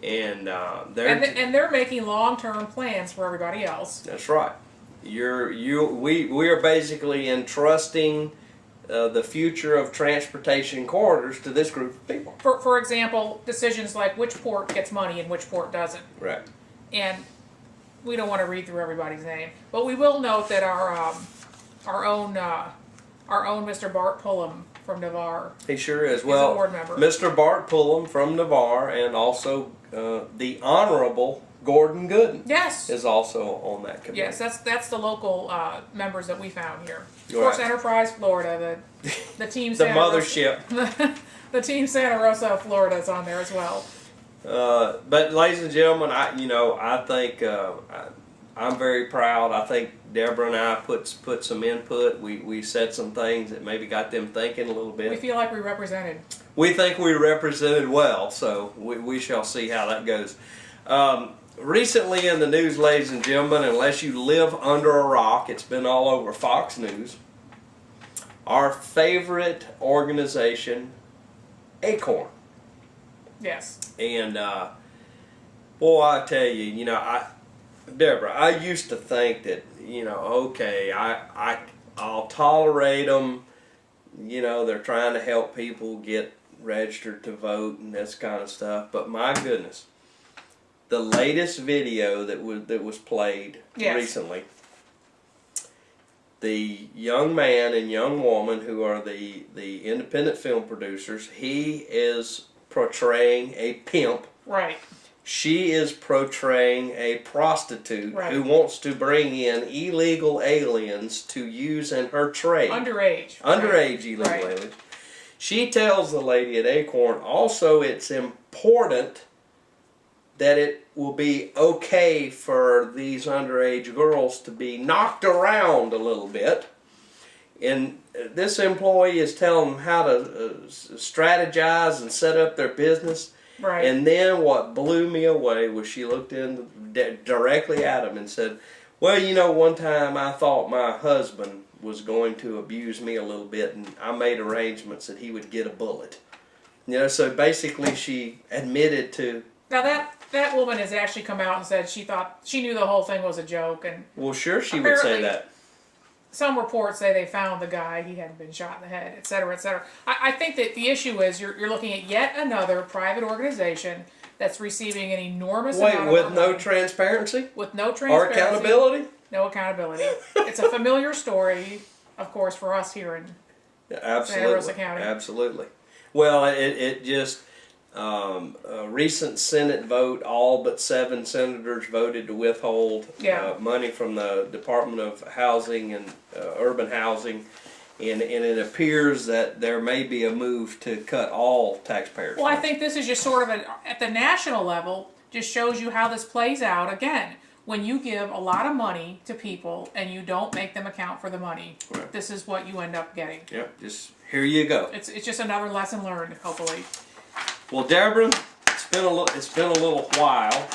and and they're making long-term plans for everybody else. That's right. We are basically entrusting the future of transportation corridors to this group of people. For example, decisions like which port gets money and which port doesn't. Right. And we don't want to read through everybody's name, but we will note that our own Mr. Bart Pullum from Navarre. He sure is. He's Well, a board member. Mr. Bart Pullum from Navarre, and also the Honorable Gordon Gooden. Yes. Is also on that committee. Yes, that's the local members that we found here. Of Right. course, Enterprise Florida, the team. The Santa mothership. Rosa, the team Santa Rosa, Florida is on there as well. But ladies and gentlemen, I think I'm very proud. I think Deborah and I put some input. We said some things that maybe got them thinking a little bit. We feel like we represented. We think we represented well, so we shall see how that goes. Recently in the news, ladies and gentlemen, unless you live under a rock, it's been all over Fox News. Our favorite organization, Acorn. Yes. And boy, I tell you, Deborah, I used to think that, okay, I'll tolerate them. They're trying to help people get registered to vote and this kind of stuff. But my goodness, the latest video that was played recently, the young man and young woman who are the independent film producers, he is portraying a pimp. Right. She is portraying a prostitute right. who wants to bring in illegal aliens to use in her trade. Underage. Underage illegal aliens. She tells the lady at Acorn also it's important that it will be okay for these underage girls to be knocked around a little bit. And this employee is telling them how to strategize and set up their business. Right. And then what blew me away was she looked in directly at him and said, well, one time I thought my husband was going to abuse me a little bit, and I made arrangements that he would get a bullet. So basically she admitted to... Now that woman has actually come out and said she knew the whole thing was a joke. And well, sure she would say that. Some reports say they found the guy, he hadn't been shot in the head, etc., etc. I think that the issue is you're looking at yet another private organization that's receiving an enormous amount of money. With no transparency? With no transparency. Or accountability? No accountability. It's a familiar story, of course, for us here in Santa Rosa County. Absolutely. Well, it just... a recent Senate vote, all but 7 senators voted to withhold money from the Department of Housing and Urban Housing, and it appears that there may be a move to cut all taxpayers. Well, I think this is just sort of at the national level, just shows you how this plays out again. When you give a lot of money to people and you don't make them account for the money, right. This is what you end up getting. Yep, just here you go. It's just another lesson learned, hopefully. Well, Deborah, it's been a little while,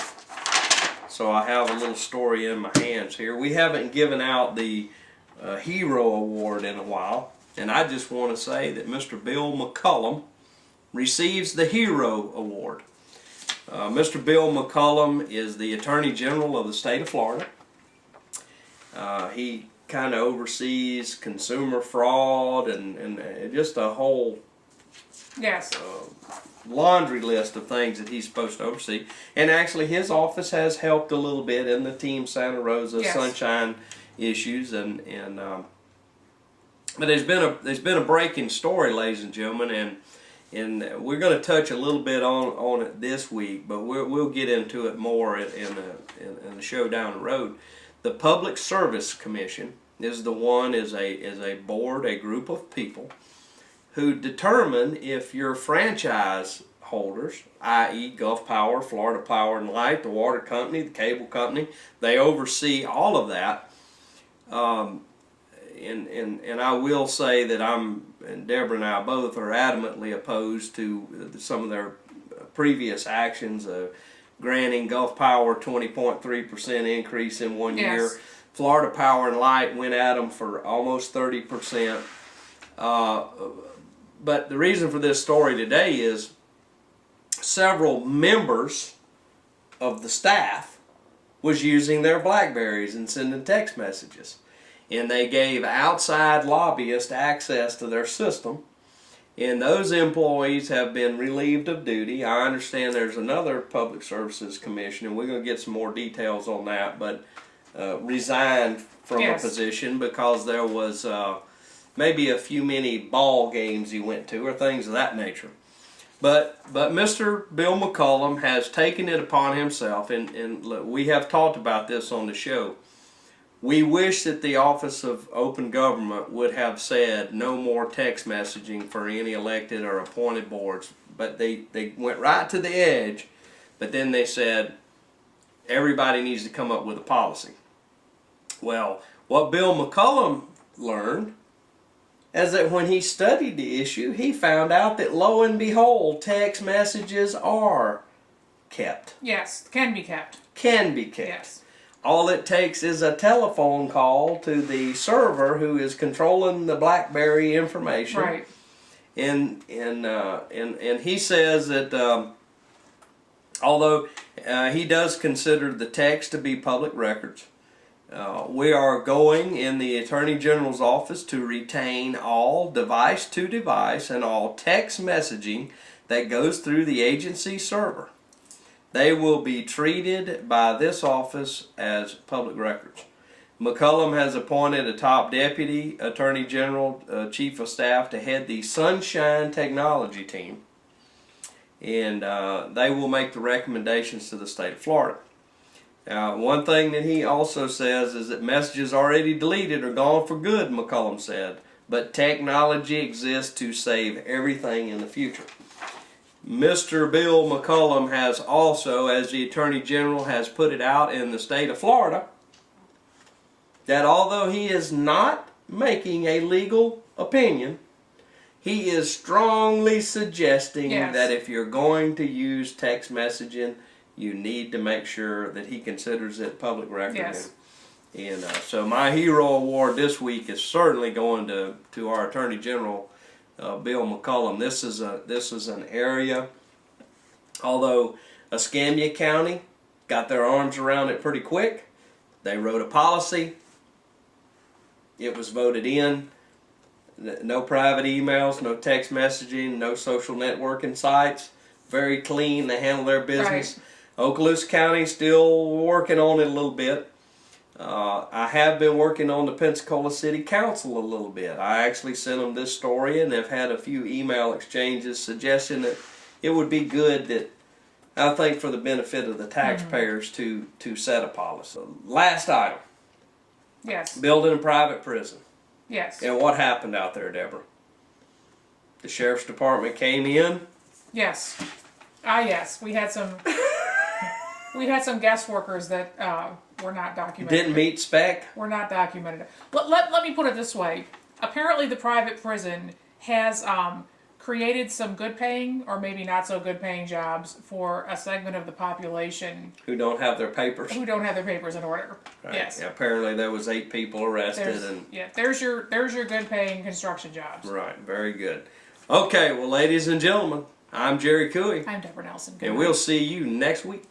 so I have a little story in my hands here. We haven't given out the Hero Award in a while, and I just want to say that Mr. Bill McCollum receives the Hero Award. Mr. Bill McCollum is the Attorney General of the state of Florida. He kind of oversees consumer fraud and just a whole laundry list of things that he's supposed to oversee. And actually his office has helped a little bit in the Team Santa Rosa Sunshine issues, but there's been a breaking story, ladies and gentlemen, and we're going to touch a little bit on it this week, but we'll get into it more in the show down the road. The Public Service Commission is a board, a group of people who determine if your franchise holders, i.e. Gulf Power, Florida Power and Light, the water company, the cable company, they oversee all of that. And I will say that and Deborah and I both are adamantly opposed to some of their previous actions, granting Gulf Power 20.3% increase in 1 year. Florida Power and Light went at them for almost 30%. But the reason for this story today is several members of the staff was using their Blackberries and sending text messages. And they gave outside lobbyists access to their system. And those employees have been relieved of duty. I understand there's another Public Services Commission, and we're going to get some more details on that, but resigned from a position because there was maybe a few many ball games he went to or things of that nature. But Mr. Bill McCollum has taken it upon himself, and look, we have talked about this on the show. We wish that the Office of Open Government would have said no more text messaging for any elected or appointed boards, but they went right to the edge, but then they said everybody needs to come up with a policy. Well, what Bill McCollum learned is that when he studied the issue, he found out that lo and behold, text messages are kept. Yes, can be kept. Can be kept. Yes. All it takes is a telephone call to the server who is controlling the BlackBerry information. Right. And he says that although he does consider the text to be public records, we are going in the Attorney General's office to retain all device-to-device and all text messaging that goes through the agency server. They will be treated by this office as public records. McCollum has appointed a top deputy attorney general, chief of staff, to head the Sunshine Technology team. And they will make the recommendations to the state of Florida. One thing that he also says is that messages already deleted are gone for good, McCollum said. But technology exists to save everything in the future. Mr. Bill McCollum has also, as the Attorney General, has put it out in the state of Florida, that although he is not making a legal opinion, he is strongly suggesting that if you're going to use text messaging, you need to make sure that he considers it public record. Yes. And so my hero award this week is certainly going to our Attorney General, Bill McCollum. This is an area, although Escambia County got their arms around it pretty quick. They wrote a policy. It was voted in. No private emails, no text messaging, no social networking sites. Very clean. They handle their business. Right. Okaloosa County still working on it a little bit. I have been working on the Pensacola City Council a little bit. I actually sent them this story and have had a few email exchanges suggesting that it would be good that, I think for the benefit of the taxpayers, to set a policy. Last item. Yes. Building a private prison. Yes. And what happened out there, Deborah? The Sheriff's Department came in. Yes. Yes. We had some guest workers that were not documented. Didn't meet spec. Were not documented. Let me put it this way. Apparently the private prison has created some good paying or maybe not so good paying jobs for a segment of the population who don't have their papers. Who don't have their papers in order. Right. Yes. Yeah, apparently there was 8 people arrested. There's your good paying construction jobs. Right. Very good. Okay, well, ladies and gentlemen, I'm Jerry Cooey. I'm Deborah Nelson. And we'll see you next week.